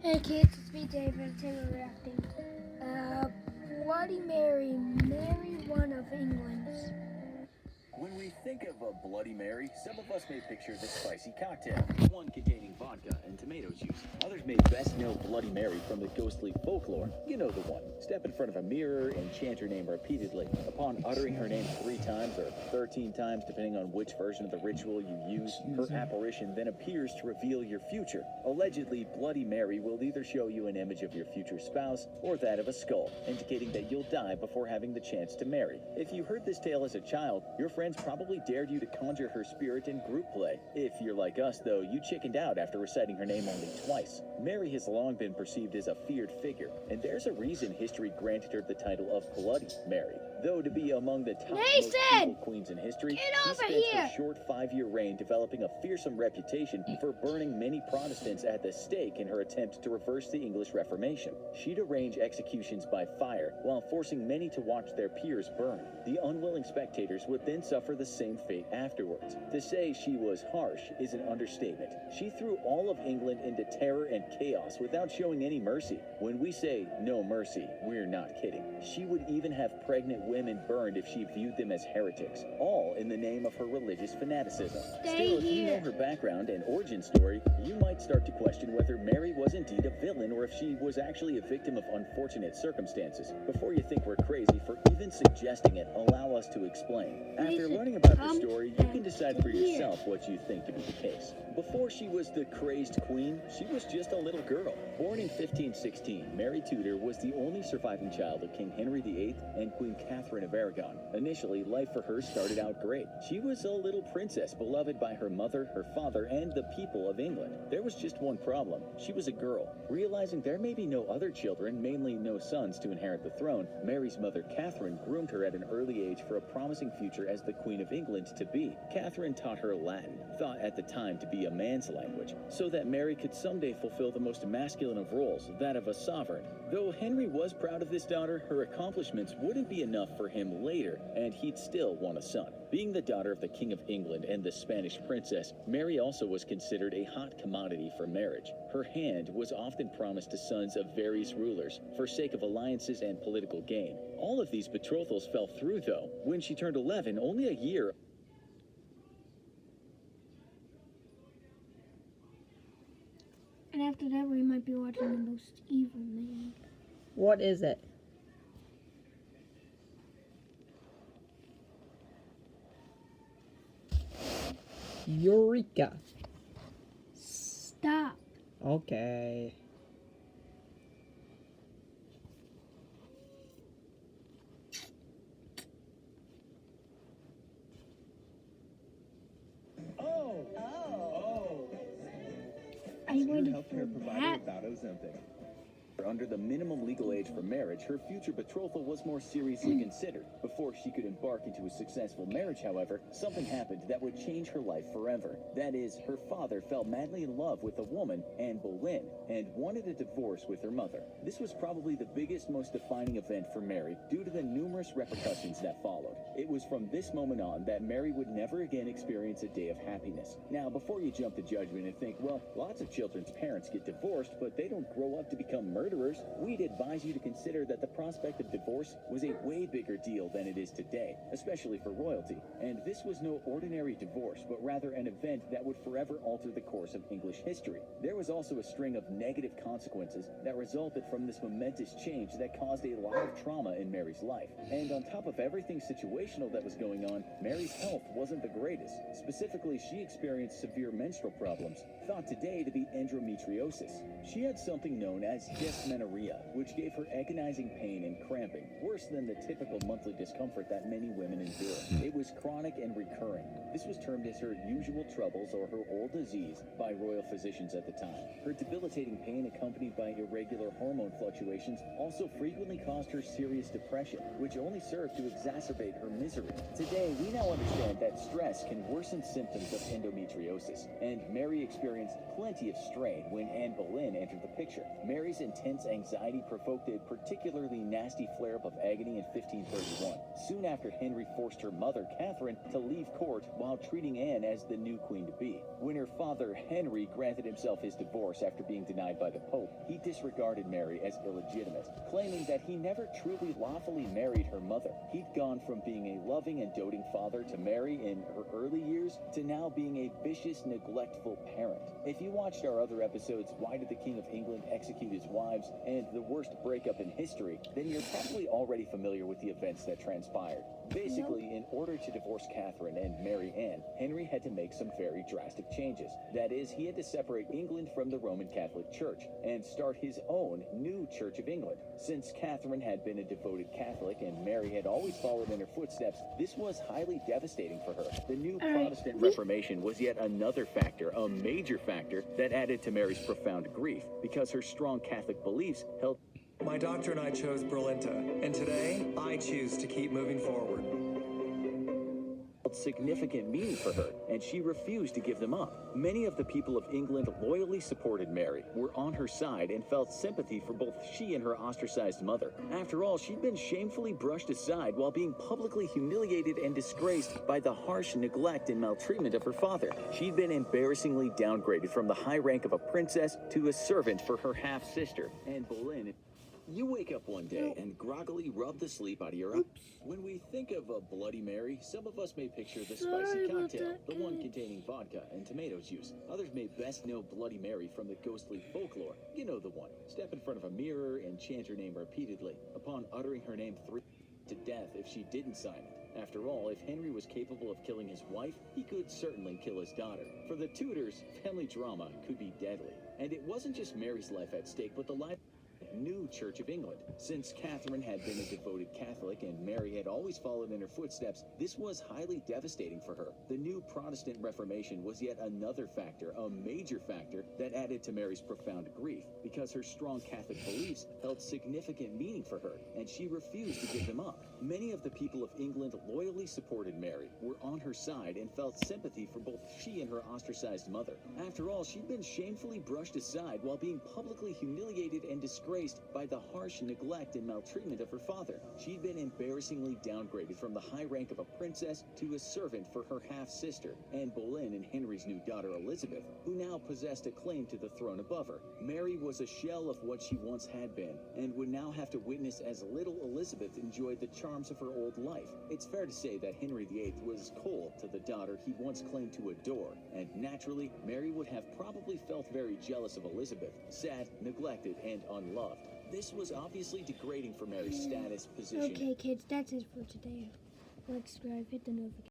Hey kids, it's me David. Today we're reacting. Bloody Mary, Mary one of England's. When we think of a Bloody Mary, some of us may picture the spicy cocktail, one containing vodka and tomato juice. Others may best know Bloody Mary from the ghostly folklore. You know the one. Step in front of a mirror and chant her name repeatedly. Upon uttering her name 3 times or 13 times, depending on which version of the ritual you use, her apparition then appears to reveal your future. Allegedly, Bloody Mary will either show you an image of your future spouse or that of a skull, indicating that you'll die before having the chance to marry. If you heard this tale as a child, your friends probably dared you to conjure her spirit in group play. If you're like us, though, you chickened out after reciting her name only twice. Mary has long been perceived as a feared figure, and there's a reason history granted her the title of Bloody Mary. Though to be among the top most evil queens in history, she spent her short 5-year reign developing a fearsome reputation for burning many Protestants at the stake in her attempt to reverse the English Reformation. She'd arrange executions by fire while forcing many to watch their peers burn. The unwilling spectators would then suffer the same fate afterwards. To say she was harsh is an understatement. She threw all of England into terror and chaos without showing any mercy. When we say no mercy, we're not kidding. She would even have pregnant women burned if she viewed them as heretics, all in the name of her religious fanaticism. Still, if you know her background and origin story, you might start to question whether Mary was indeed a villain or if she was actually a victim of unfortunate circumstances. Before you think we're crazy for even suggesting it, allow us to explain. After learning about her story, you can decide for yourself what you think to be the case. Before she was the crazed queen, she was just a little girl. Born in 1516, Mary Tudor was the only surviving child of King Henry VIII and Queen Catherine of Aragon. Initially, life for her started out great. She was a little princess beloved by her mother, her father, and the people of England. There was just one problem. She was a girl. Realizing there may be no other children, mainly no sons, to inherit the throne, Mary's mother Catherine groomed her at an early age for a promising future as the Queen of England to be. Catherine taught her Latin, thought at the time to be a man's language, so that Mary could someday fulfill the most masculine of roles, that of a sovereign. Though Henry was proud of this daughter, her accomplishments wouldn't be enough for him later, and he'd still want a son. Being the daughter of the King of England and the Spanish princess, Mary also was considered a hot commodity for marriage. Her hand was often promised to sons of various rulers for sake of alliances and political gain. All of these betrothals fell through, though. When she turned 11, only a year. And after that, we might be watching the most evil man. What is it? Eureka. Stop. Okay. Are you going to Healthcare provider without Ozempic. Under the minimum legal age for marriage, her future betrothal was more seriously considered. Before she could embark into a successful marriage, however, something happened that would change her life forever. That is, her father fell madly in love with a woman, Anne Boleyn, and wanted a divorce with her mother. This was probably the biggest, most defining event for Mary due to the numerous repercussions that followed. It was from this moment on that Mary would never again experience a day of happiness. Now, before you jump to judgment and think, well, lots of children's parents get divorced, but they don't grow up to become murderers, we'd advise you to consider that the prospect of divorce was a way bigger deal than it is today, especially for royalty. And this was no ordinary divorce, but rather an event that would forever alter the course of English history. There was also a string of negative consequences that resulted from this momentous change that caused a lot of trauma in Mary's life. And on top of everything situational that was going on, Mary's health wasn't the greatest. Specifically, she experienced severe menstrual problems, thought today to be endometriosis. She had something known as dysmenorrhea, which gave her agonizing pain and cramping, worse than the typical monthly discomfort that many women endure. It was chronic and recurring. This was termed as her usual troubles or her old disease by royal physicians at the time. Her debilitating pain, accompanied by irregular hormone fluctuations, also frequently caused her serious depression, which only served to exacerbate her misery. Today, we now understand that stress can worsen symptoms of endometriosis, and Mary experienced experienced plenty of strain when Anne Boleyn entered the picture. Mary's intense anxiety provoked a particularly nasty flare-up of agony in 1531, soon after Henry forced her mother, Catherine, to leave court while treating Anne as the new queen-to-be. When her father, Henry, granted himself his divorce after being denied by the Pope, he disregarded Mary as illegitimate, claiming that he never truly lawfully married her mother. He'd gone from being a loving and doting father to Mary in her early years to now being a vicious, neglectful parent. If you watched our other episodes, Why Did the King of England Execute His Wives, and The Worst Breakup in History, then you're probably already familiar with the events that transpired. Basically, in order to divorce Catherine and marry Anne, Henry had to make some very drastic changes. That is, he had to separate England from the Roman Catholic Church and start his own new Church of England. Since Catherine had been a devoted Catholic and Mary had always followed in her footsteps, this was highly devastating for her. The new Protestant Reformation was yet another factor, a major factor, that added to Mary's profound grief, because her strong Catholic beliefs held My doctor and I chose Brilinta, and today I choose to keep moving forward. significant meaning for her, and she refused to give them up. Many of the people of England loyally supported Mary, were on her side, and felt sympathy for both she and her ostracized mother. After all, she'd been shamefully brushed aside while being publicly humiliated and disgraced by the harsh neglect and maltreatment of her father. She'd been embarrassingly downgraded from the high rank of a princess to a servant for her half-sister, Anne Boleyn. You wake up one day and groggily rub the sleep out of your eyes. When we think of a Bloody Mary, some of us may picture the spicy cocktail, the one containing vodka and tomato juice. Others may best know Bloody Mary from the ghostly folklore. You know the one. Step in front of a mirror and chant her name repeatedly. Upon uttering her name to death if she didn't sign it. After all, if Henry was capable of killing his wife, he could certainly kill his daughter. For the Tudors, family drama could be deadly. And it wasn't just Mary's life at stake, but the life new Church of England. Since Catherine had been a devoted Catholic and Mary had always followed in her footsteps, this was highly devastating for her. The new Protestant Reformation was yet another factor, a major factor, that added to Mary's profound grief, because her strong Catholic beliefs held significant meaning for her, and she refused to give them up. Many of the people of England loyally supported Mary, were on her side, and felt sympathy for both she and her ostracized mother. After all, she'd been shamefully brushed aside while being publicly humiliated and disgraced by the harsh neglect and maltreatment of her father. She'd been embarrassingly downgraded from the high rank of a princess to a servant for her half-sister, Anne Boleyn, and Henry's new daughter Elizabeth, who now possessed a claim to the throne above her. Mary was a shell of what she once had been, and would now have to witness as little Elizabeth enjoyed the charms of her old life. It's fair to say that Henry VIII was cold to the daughter he once claimed to adore, and naturally, Mary would have probably felt very jealous of Elizabeth, sad, neglected, and unloved. This was obviously degrading for Mary's status, position. Okay, kids, that's it for today. Like, subscribe, hit the notification.